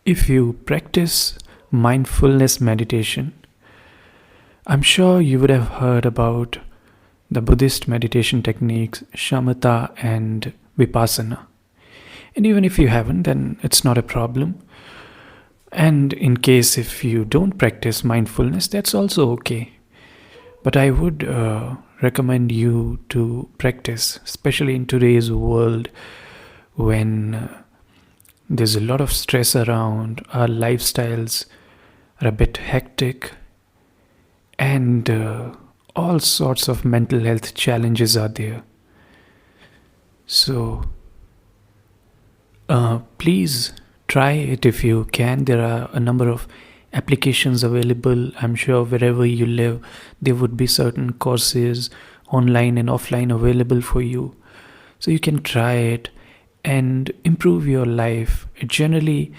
If you practice mindfulness meditation, I'm sure you would have heard about the Buddhist meditation techniques Samatha and Vipassana. And even if you haven't, then it's not a problem. And in case if you don't practice mindfulness, that's also okay. But I would recommend you to practice, especially in today's world when there's a lot of stress around, our lifestyles are a bit hectic, and all sorts of mental health challenges are there. So please try it if you can. There are a number of applications available. I'm sure wherever you live, there would be certain courses online and offline available for you. So you can try it and improve your life. It generally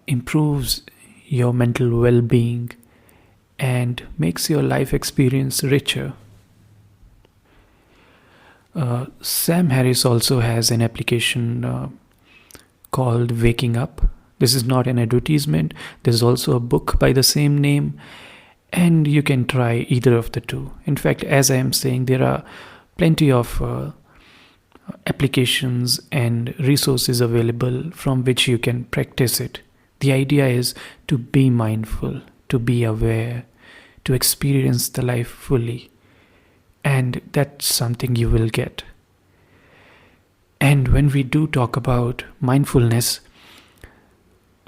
improves your mental well-being and makes your life experience richer. Sam Harris also has an application called Waking Up. This is not an advertisement. There's also a book by the same name, and you can try either of the two. In fact, as I am saying, there are plenty of applications and resources available from which you can practice it. The idea is to be mindful, to be aware, to experience the life fully, and that's something you will get. And when we do talk about mindfulness,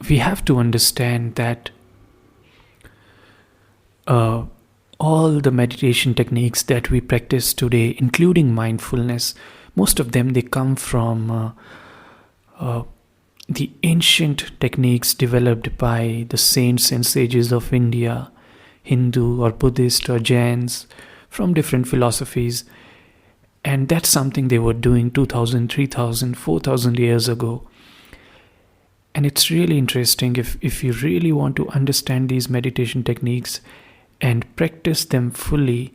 we have to understand that all the meditation techniques that we practice today, including mindfulness, most of them, they come from the ancient techniques developed by the saints and sages of India, Hindu or Buddhist or Jains, from different philosophies. And that's something they were doing 2,000, 3,000, 4,000 years ago. And it's really interesting if you really want to understand these meditation techniques and practice them fully,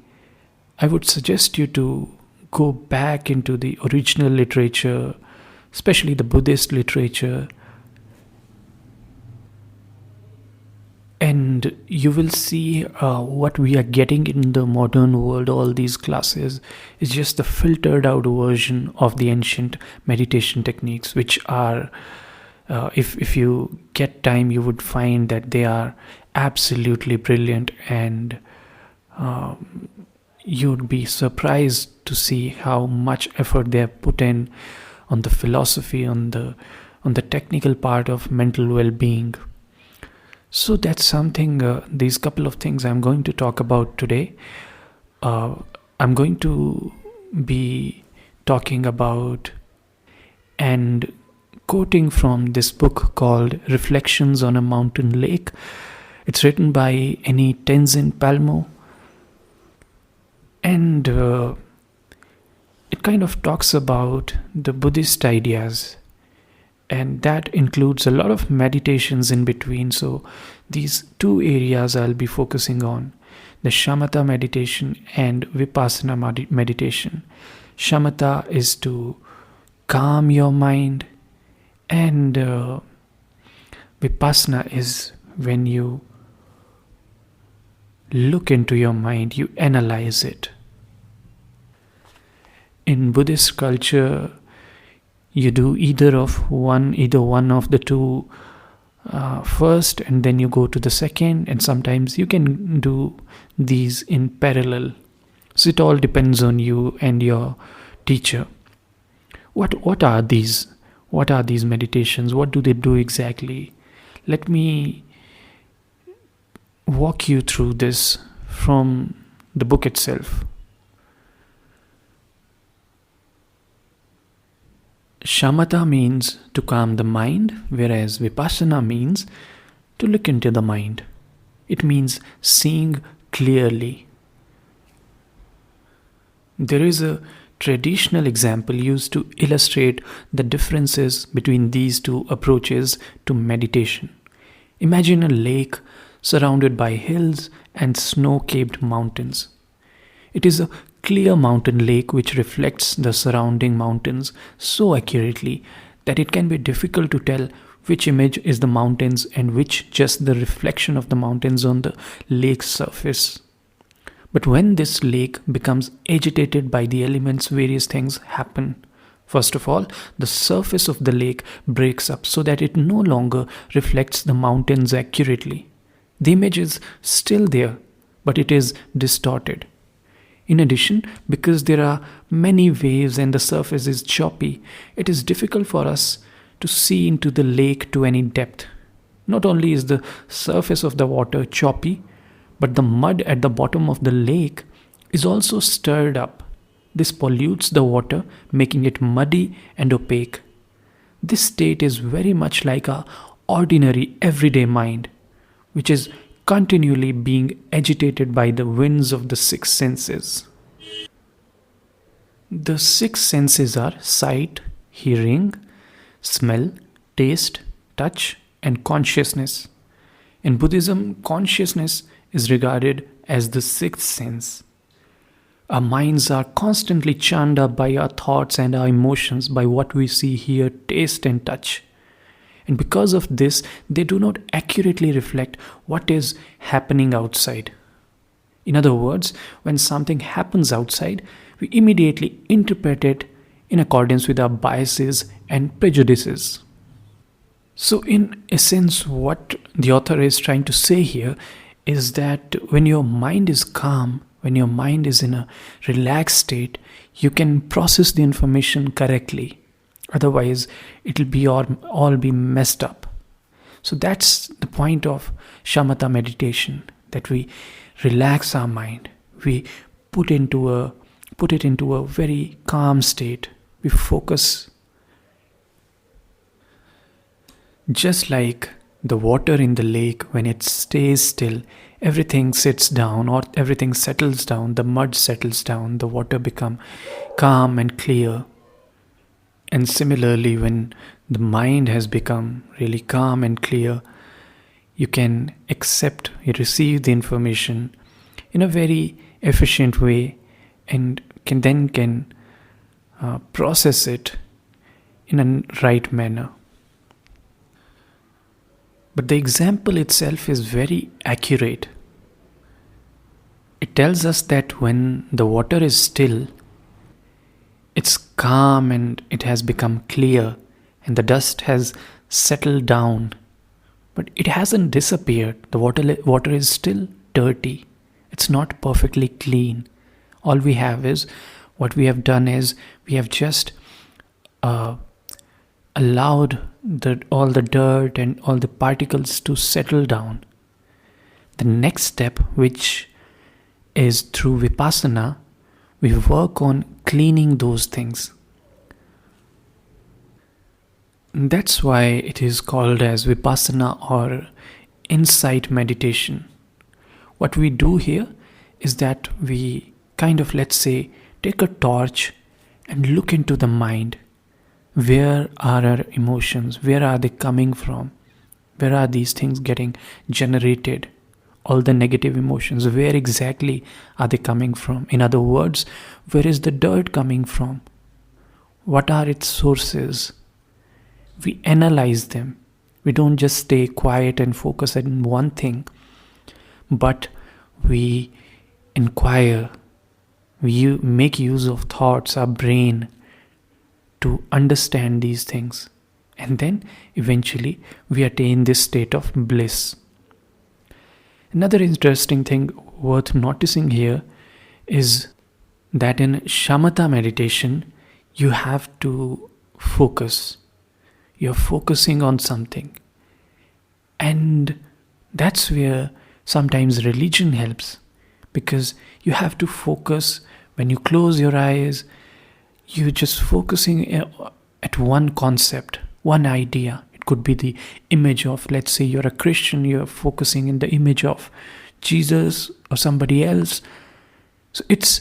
I would suggest you to go back into the original literature, especially the Buddhist literature, and you will see what we are getting in the modern world. All these classes is just the filtered out version of the ancient meditation techniques, which are, if you get time, you would find that they are absolutely brilliant, and you'd be surprised to see how much effort they have put in on the philosophy, on the technical part of mental well-being. So that's something, these couple of things I'm going to talk about today. I'm going to be talking about and quoting from this book called Reflections on a Mountain Lake. It's written by Annie Tenzin Palmo, and it kind of talks about the Buddhist ideas, and that includes a lot of meditations in between. So these two areas I'll be focusing on, the Shamatha meditation and Vipassana meditation. Shamatha is to calm your mind, and Vipassana is when you look into your mind, you analyze it. In Buddhist culture, you do either one of the two first, and then you go to the second, and sometimes you can do these in parallel. So it all depends on you and your teacher. What are these? What are these meditations? What do they do exactly? Let me walk you through this from the book itself. Shamatha means to calm the mind, whereas Vipassana means to look into the mind. It means seeing clearly. There is a traditional example used to illustrate the differences between these two approaches to meditation. Imagine a lake surrounded by hills and snow-capped mountains. It is a clear mountain lake which reflects the surrounding mountains so accurately that it can be difficult to tell which image is the mountains and which just the reflection of the mountains on the lake's surface. But when this lake becomes agitated by the elements, various things happen. First of all, the surface of the lake breaks up so that it no longer reflects the mountains accurately. The image is still there, but it is distorted. In addition, because there are many waves and the surface is choppy, it is difficult for us to see into the lake to any depth. Not only is the surface of the water choppy, but the mud at the bottom of the lake is also stirred up. This pollutes the water, making it muddy and opaque. This state is very much like our ordinary everyday mind, which is continually being agitated by the winds of the six senses. The six senses are sight, hearing, smell, taste, touch, and consciousness. In Buddhism, consciousness is regarded as the sixth sense. Our minds are constantly churned up by our thoughts and our emotions, by what we see, hear, taste, and touch. And because of this, they do not accurately reflect what is happening outside. In other words, when something happens outside, we immediately interpret it in accordance with our biases and prejudices. So, in essence, what the author is trying to say here is that when your mind is calm, when your mind is in a relaxed state, you can process the information correctly. Otherwise, it'll be all be messed up. So that's the point of shamatha meditation, that we relax our mind. We put it into a very calm state. We focus. Just like the water in the lake, when it stays still, everything sits down or everything settles down, the mud settles down, the water becomes calm and clear. And similarly, when the mind has become really calm and clear, you can you receive the information in a very efficient way and can process it in a right manner. But the example itself is very accurate. It tells us that when the water is still, it's calm and it has become clear and the dust has settled down. But it hasn't disappeared. The water is still dirty. It's not perfectly clean. All we have is, what we have done is, we have just allowed all the dirt and all the particles to settle down. The next step, which is through Vipassana, we work on cleaning those things. That's why it is called as Vipassana or insight meditation. What we do here is that we kind of, let's say, take a torch and look into the mind. Where are our emotions? Where are they coming from? Where are these things getting generated? All the negative emotions, where exactly are they coming from? In other words, where is the dirt coming from? What are its sources? We analyze them. We don't just stay quiet and focus on one thing, but we inquire. We make use of thoughts, our brain, to understand these things. And then eventually we attain this state of bliss. Another interesting thing worth noticing here is that in shamatha meditation, you have to focus. You're focusing on something. And that's where sometimes religion helps, because you have to focus. When you close your eyes, you're just focusing at one concept, one idea. It could be the image of, let's say you're a Christian, you're focusing in the image of Jesus or somebody else. So it's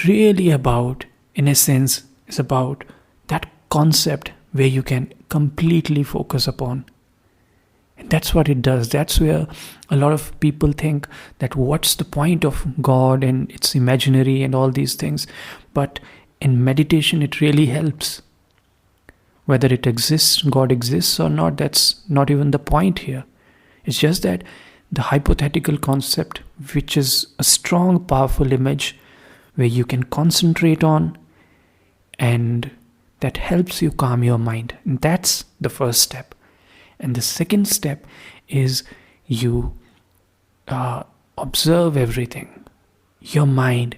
really about, in a sense, it's about that concept where you can completely focus upon. And that's what it does. That's where a lot of people think that what's the point of God and it's imaginary and all these things. But in meditation, it really helps. Whether it exists, God exists or not, that's not even the point here. It's just that the hypothetical concept, which is a strong, powerful image where you can concentrate on, and that helps you calm your mind. And that's the first step. And the second step is you observe everything, your mind,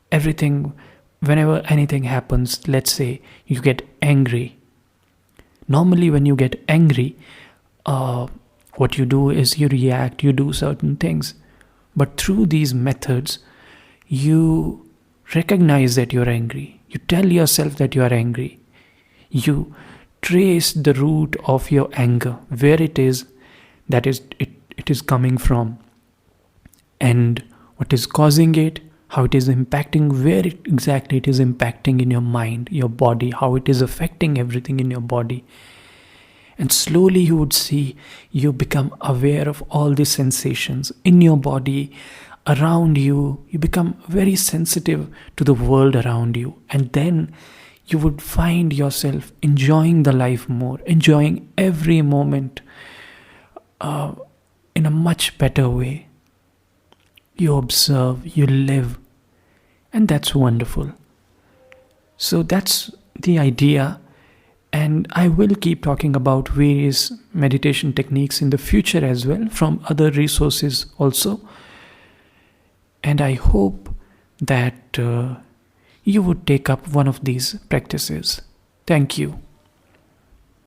everything. Whenever anything happens, let's say you get angry. Normally when you get angry, what you do is you react, you do certain things. But through these methods, you recognize that you're angry. You tell yourself that you are angry. You trace the root of your anger, where it is, that is it is coming from, and what is causing it, how it is impacting, where exactly it is impacting in your mind, your body, how it is affecting everything in your body. And slowly you would see, you become aware of all the sensations in your body, around you. You become very sensitive to the world around you. And then you would find yourself enjoying the life more, enjoying every moment in a much better way. You observe, you live, and that's wonderful. So that's the idea, and I will keep talking about various meditation techniques in the future as well, from other resources also. And I hope that you would take up one of these practices. Thank you.